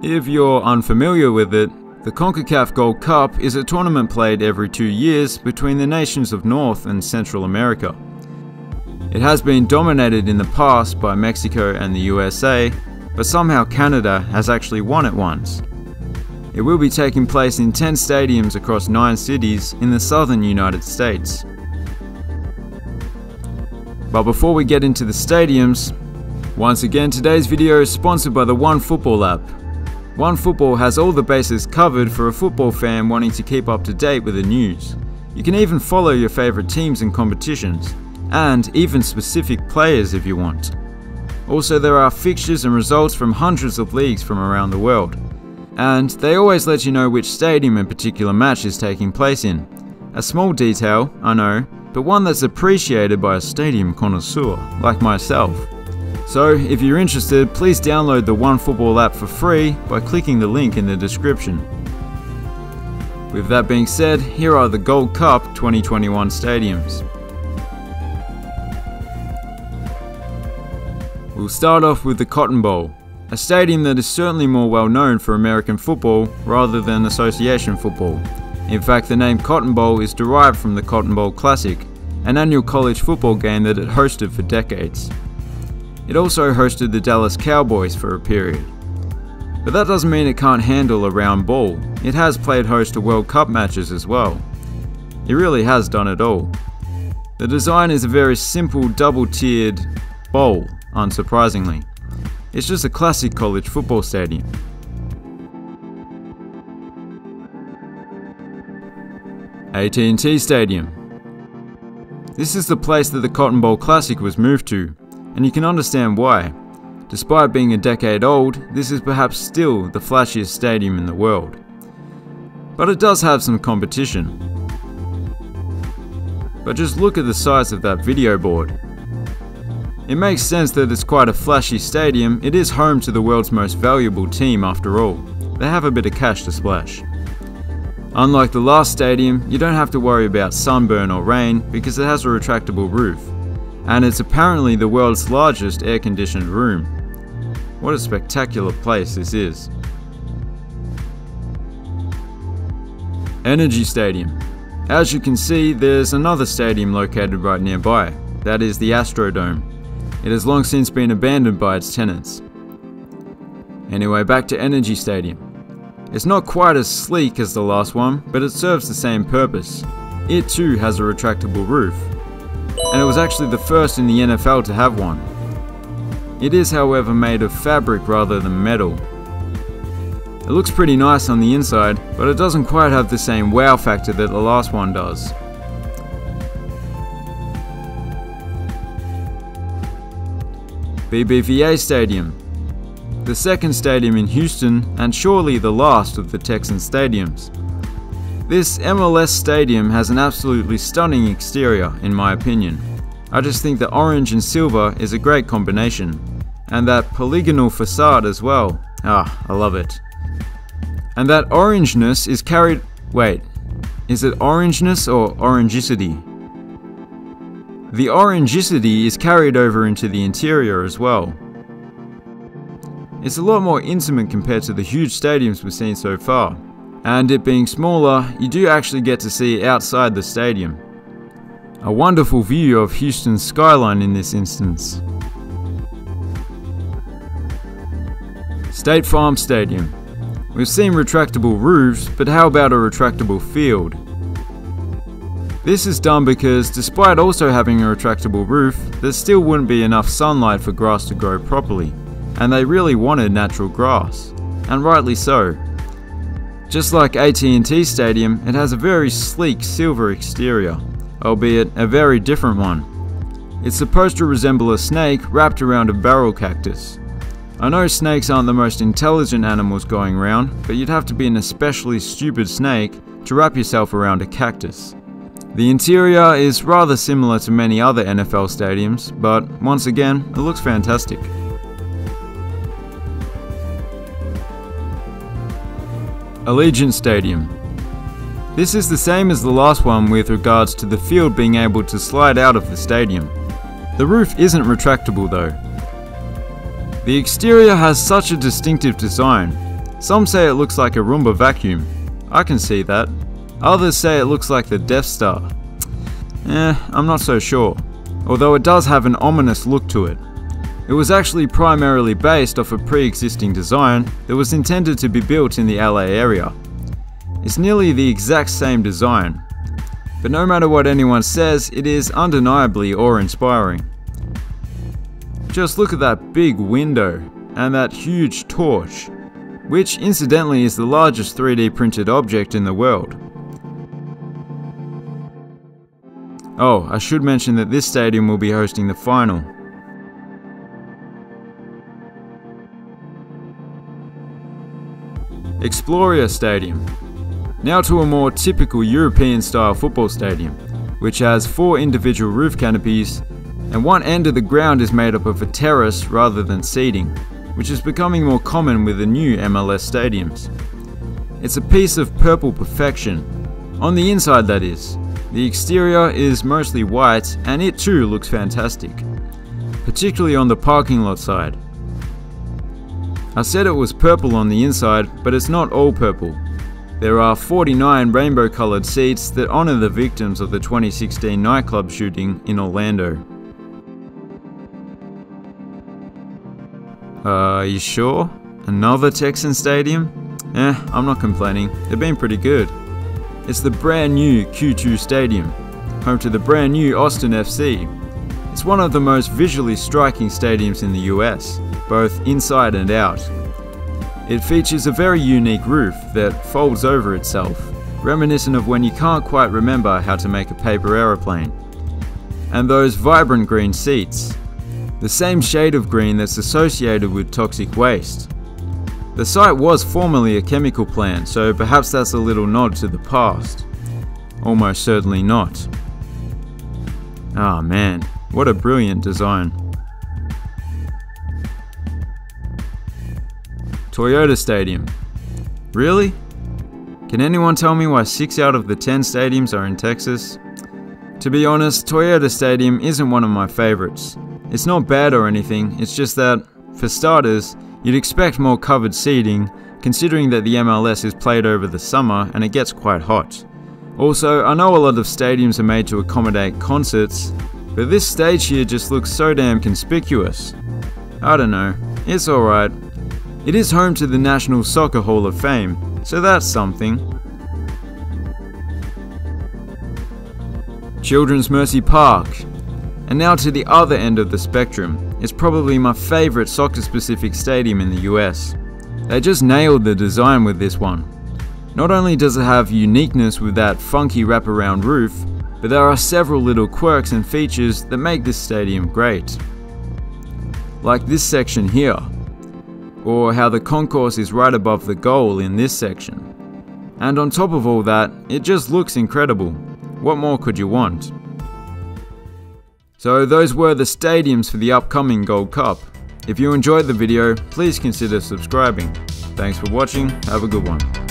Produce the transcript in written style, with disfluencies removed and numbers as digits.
If you're unfamiliar with it, the CONCACAF Gold Cup is a tournament played every 2 years between the nations of North and Central America. It has been dominated in the past by Mexico and the USA, but somehow Canada has actually won it once. It will be taking place in 10 stadiums across 9 cities in the southern United States. But before we get into the stadiums, once again today's video is sponsored by the OneFootball app. OneFootball has all the bases covered for a football fan wanting to keep up to date with the news. You can even follow your favourite teams and competitions, and even specific players if you want. Also, there are fixtures and results from hundreds of leagues from around the world. And they always let you know which stadium a particular match is taking place in. A small detail, I know, but one that's appreciated by a stadium connoisseur like myself. So if you're interested, please download the OneFootball app for free by clicking the link in the description. With that being said, here are the Gold Cup 2021 stadiums. We'll start off with the Cotton Bowl, a stadium that is certainly more well known for American football rather than association football. In fact, the name Cotton Bowl is derived from the Cotton Bowl Classic, an annual college football game that it hosted for decades. It also hosted the Dallas Cowboys for a period. But that doesn't mean it can't handle a round ball. It has played host to World Cup matches as well. It really has done it all. The design is a very simple double-tiered bowl, unsurprisingly. It's just a classic college football stadium. AT&T Stadium. This is the place that the Cotton Bowl Classic was moved to, and you can understand why. Despite being a decade old, this is perhaps still the flashiest stadium in the world. But it does have some competition. But just look at the size of that video board. It makes sense that it's quite a flashy stadium. It is home to the world's most valuable team after all. They have a bit of cash to splash. Unlike the last stadium, you don't have to worry about sunburn or rain because it has a retractable roof. And it's apparently the world's largest air-conditioned room. What a spectacular place this is. NRG Stadium. As you can see, there's another stadium located right nearby. That is the Astrodome. It has long since been abandoned by its tenants. Anyway, back to NRG Stadium. It's not quite as sleek as the last one, but it serves the same purpose. It too has a retractable roof. And it was actually the first in the NFL to have one. It is, however, made of fabric rather than metal. It looks pretty nice on the inside, but it doesn't quite have the same wow factor that the last one does. BBVA Stadium. The second stadium in Houston, and surely the last of the Texan stadiums. This MLS stadium has an absolutely stunning exterior, in my opinion. I just think the orange and silver is a great combination. And that polygonal facade as well. Ah, I love it. And that orangeness is carried... Wait, is it orangeness or orangicity? The orangicity is carried over into the interior as well. It's a lot more intimate compared to the huge stadiums we've seen so far. And it being smaller, you do actually get to see outside the stadium. A wonderful view of Houston's skyline in this instance. State Farm Stadium. We've seen retractable roofs, but how about a retractable field? This is done because despite also having a retractable roof, there still wouldn't be enough sunlight for grass to grow properly. And they really wanted natural grass. And rightly so. Just like AT&T Stadium, it has a very sleek silver exterior, albeit a very different one. It's supposed to resemble a snake wrapped around a barrel cactus. I know snakes aren't the most intelligent animals going around, but you'd have to be an especially stupid snake to wrap yourself around a cactus. The interior is rather similar to many other NFL stadiums, but once again, it looks fantastic. Allegiant Stadium. This is the same as the last one with regards to the field being able to slide out of the stadium. The roof isn't retractable though. The exterior has such a distinctive design. Some say it looks like a Roomba vacuum. I can see that. Others say it looks like the Death Star. I'm not so sure, although it does have an ominous look to it. It was actually primarily based off a pre-existing design that was intended to be built in the LA area. It's nearly the exact same design, but no matter what anyone says, it is undeniably awe-inspiring. Just look at that big window and that huge torch, which incidentally is the largest 3D printed object in the world. Oh, I should mention that this stadium will be hosting the final. Exploria Stadium. Now to a more typical European style football stadium, which has 4 individual roof canopies, and one end of the ground is made up of a terrace rather than seating, which is becoming more common with the new MLS stadiums. It's a piece of purple perfection, on the inside that is. The exterior is mostly white and it too looks fantastic, particularly on the parking lot side. I said it was purple on the inside, but it's not all purple. There are 49 rainbow colored seats that honor the victims of the 2016 nightclub shooting in Orlando. You sure? Another Texan stadium? I'm not complaining, they've been pretty good. It's the brand new Q2 Stadium, home to the brand new Austin FC. It's one of the most visually striking stadiums in the US, both inside and out. It features a very unique roof that folds over itself, reminiscent of when you can't quite remember how to make a paper aeroplane. And those vibrant green seats, the same shade of green that's associated with toxic waste. The site was formerly a chemical plant, so perhaps that's a little nod to the past. Almost certainly not. Ah man, what a brilliant design. Toyota Stadium. Really? Can anyone tell me why 6 out of the 10 stadiums are in Texas? To be honest, Toyota Stadium isn't one of my favorites. It's not bad or anything, it's just that, for starters, you'd expect more covered seating, considering that the MLS is played over the summer and it gets quite hot. Also, I know a lot of stadiums are made to accommodate concerts, but this stage here just looks so damn conspicuous. I don't know, it's alright. It is home to the National Soccer Hall of Fame, so that's something. Children's Mercy Park. And now to the other end of the spectrum. It's probably my favorite soccer-specific stadium in the US. They just nailed the design with this one. Not only does it have uniqueness with that funky wraparound roof, but there are several little quirks and features that make this stadium great. Like this section here, or how the concourse is right above the goal in this section. And on top of all that, it just looks incredible. What more could you want? So those were the stadiums for the upcoming Gold Cup. If you enjoyed the video, please consider subscribing. Thanks for watching, have a good one.